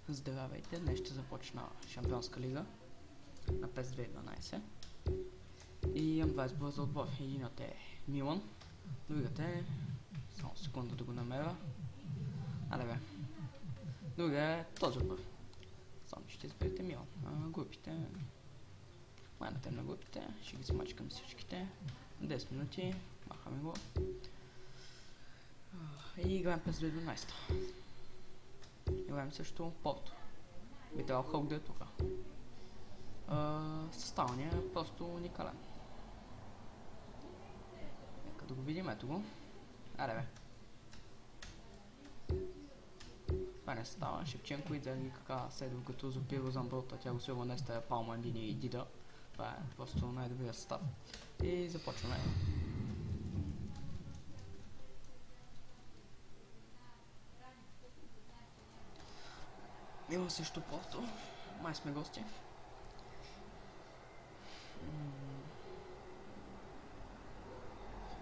Здравейте, днес ще започна Шампионска лига на PES 2012 и имам 20 избора за отбор. Единият е Милан, другият е... само секунда да го намеря. Другият е този отбор. Само ще изберете Милан. Групите... майната на групите, ще ги смачкам всичките. 10 минути, махаме го. И играем PES 2012. Играем също Порто. Би трябвало Халк да е тук. Съставът ни е просто уникален. Нека да го видим, ето го. Това не става. Шевченко и Дзерги, кака Седов, като Зопиро, Замброта, Тяго Силва, Неста, Палма, Дини и Дида. Това е просто най-добрият състав. И започваме. Има също Порто. Май сме гости.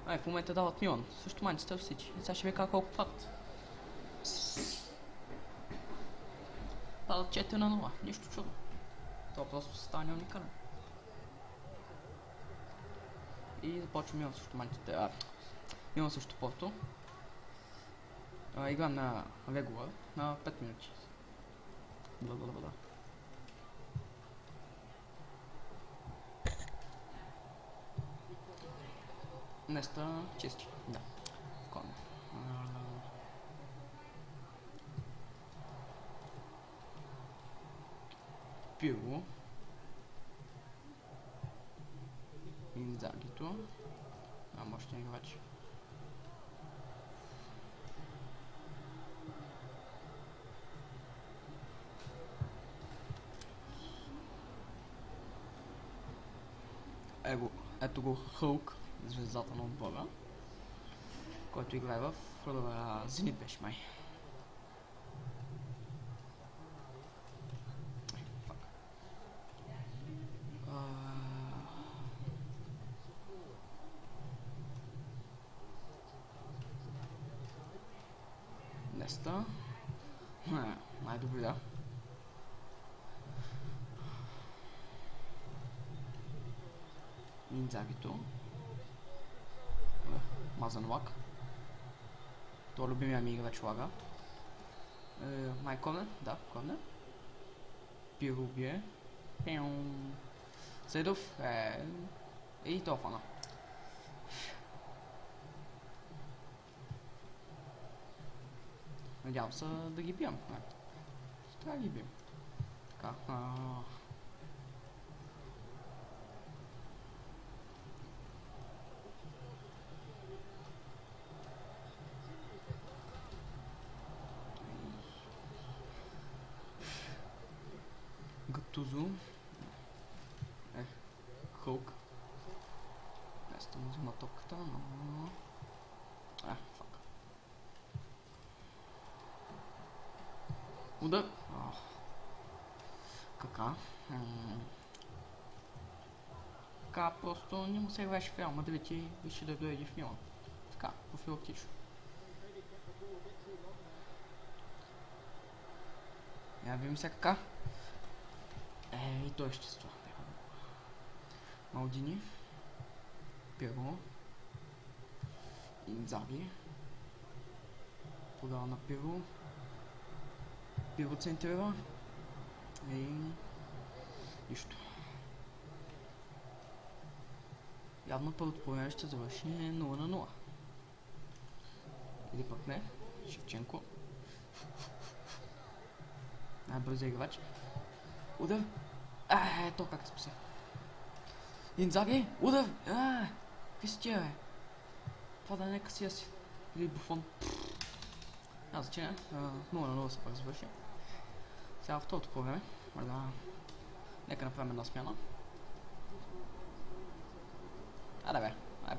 В момента дават Милан. Също Манчестър Сити. И сега ще ви кажа колко падат. Падат 4-0. Нищо чудо. Това просто стане уникален. И започва Милан също Манчестър. Милан също Порто. Играм на регулар на 5 минути. Бла. Неста чисти. Да. Конно. Пиво. Инзагито. Още играч. Ето го Халк, звездата на отбора, който играе в Зенит беше май. Неста. Най-добрия. Инзагито. Мазан лак. Това любимия ми играч лага. Май Корнер? Да, Корнер. Пирубие. Седов. И това фана. Надявам се да ги бием. Трябва да ги бием. Така. Гатузо. Халк. Неста му взима топката, но... фак. Удар. Кака. Така просто не му се играеше в Реал Мадрид и више да дойде в Милан. Така, профилактично. Я видим сега кака. И той ще стои. Малдини. Пиро. Инзаги. Подава на Пиро. Пиро центрира. И... нищо. Явно първото по време ще завърши 0-0. Или пък не. Шевченко. Най-бързия играч. Удар! То как спасе. Инзаги! Удар! Какви си тия, бе? Това да не е Касия си. Или Буфон. Значение. 0-0 се пак завърши. Сега второто по време. Нека направим една смяна.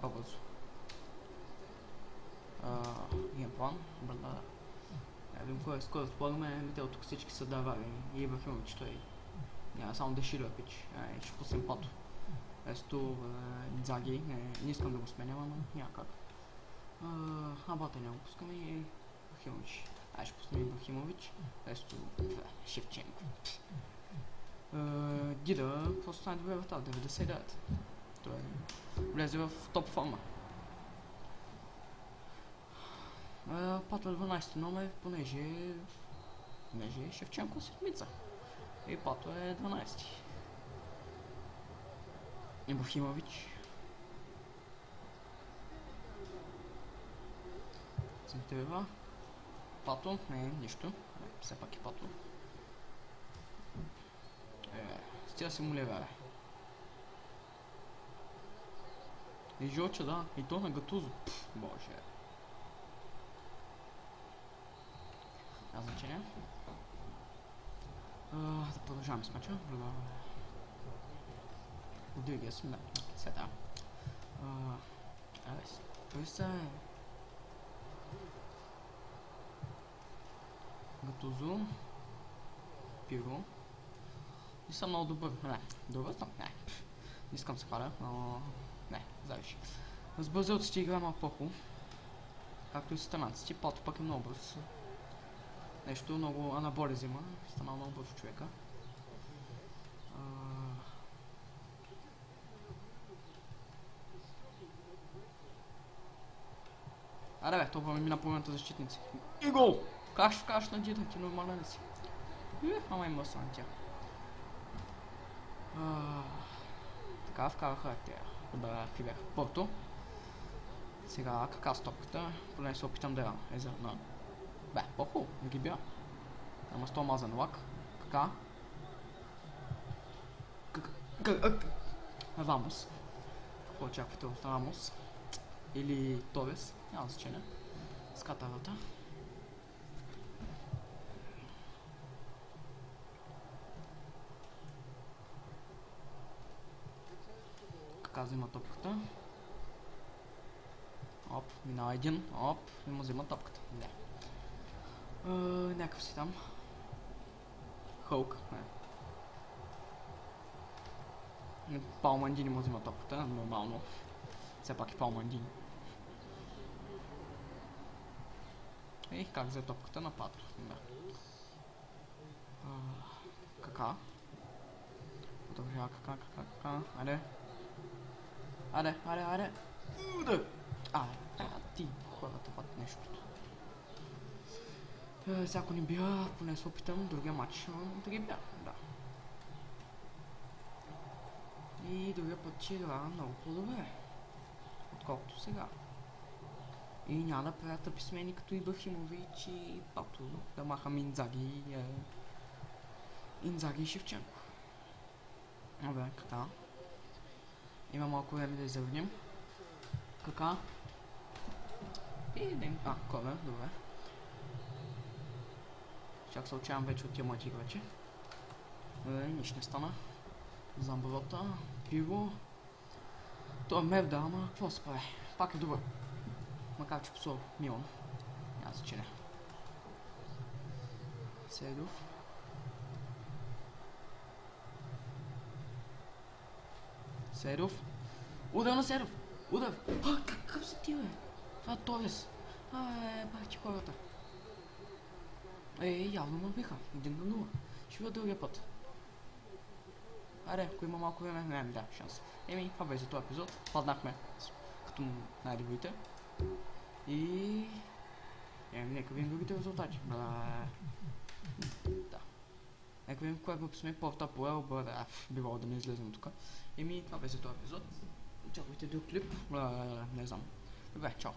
По-бързо. Имам план. Видим кой с кой разполагаме, те тук всички са давали и Ибрахимович той няма само да ширя пич, ще пуснем Пато. Ето Инзаги, не искам да го сменям, но няма как. Абата няма го пускаме и Ибрахимович. Ай, ще пуснем Ибрахимович. Вместо Шевченко. Дида просто стане добре в тази 99. Той влезе в топ форма. Пато е 12 номер, понеже Шевченко седмица. И Пато е 12. Ибрахимович. Центрира. Пато, не, нищо. Все пак е Пато. Стига симулира. И Жорча, да. И то на Гатузо. Боже. Няма значение. Да продължаваме с мача. Другия съм, да. Сега. Той са е. Гатузо. Пиро. И съм много добър. Не, добър съм? Не. Не искам се хваля, но... Не, завиши. С бързото ще игра малко по-хубаво. Както и с тъманците. Пото пък е много бърз. Нещо много анаболи взима. Стана много бърз човека. Аре бе, това ми мина половината защитници. И гол! Как ще вкараш на диета, ти нормален ли си? Ама има са на тя. Така вкараха те. Добре, бях Порто. Сега кака с топката, поне се опитам да я на... Бе, по-хубаво, да ги бия. Ама 100 мазан лак. Кака. Вамос. Какво очаквате от Рамос? Или Торес, няма значение. С катарата. Кака взима топката. Оп, минава един. Оп, и му взима топката. Не. Някакъв си там. Хълк. Не. Палмандини му взима топката, нормално. Все пак е Палмандини. И как взе топката на Пато. Да. Кака. Продължава кака. Аре. Аре. Ти хората път нещото. Всяко не бия, поне се опитам другия матч да ги бия. Да. И другия път ще играя много по-добре. Отколкото сега. И няма да правя тъпи смени като Ибрахимович и Пато. Да махам Инзаги и Шевченко. Добре, кака. Има малко време да изравним. Кака. И ден. Ковер, добре. Чак се отчаявам вече от тия моите играчи. Нищо не стана. Замброта, пиво. Той е мев да, ама какво се прави? Пак е добър. Макар че псува Милан. Няма значение. Седов. Удар на Седов! Удар! Какъв си ти, бе? Това е Торес. Бах ти хората. Явно ме биха. 1-0. Ще видя другия път. Аре, ако има малко време, нямам да шанс. Това беше за този епизод. Паднахме като най-добрите. И... нека видим другите резултати. Да. Нека видим кое група сме. Порта, Поел, било да не излезем тук. Това беше за този епизод. Очаквайте друг клип. Не знам. Добре, чао.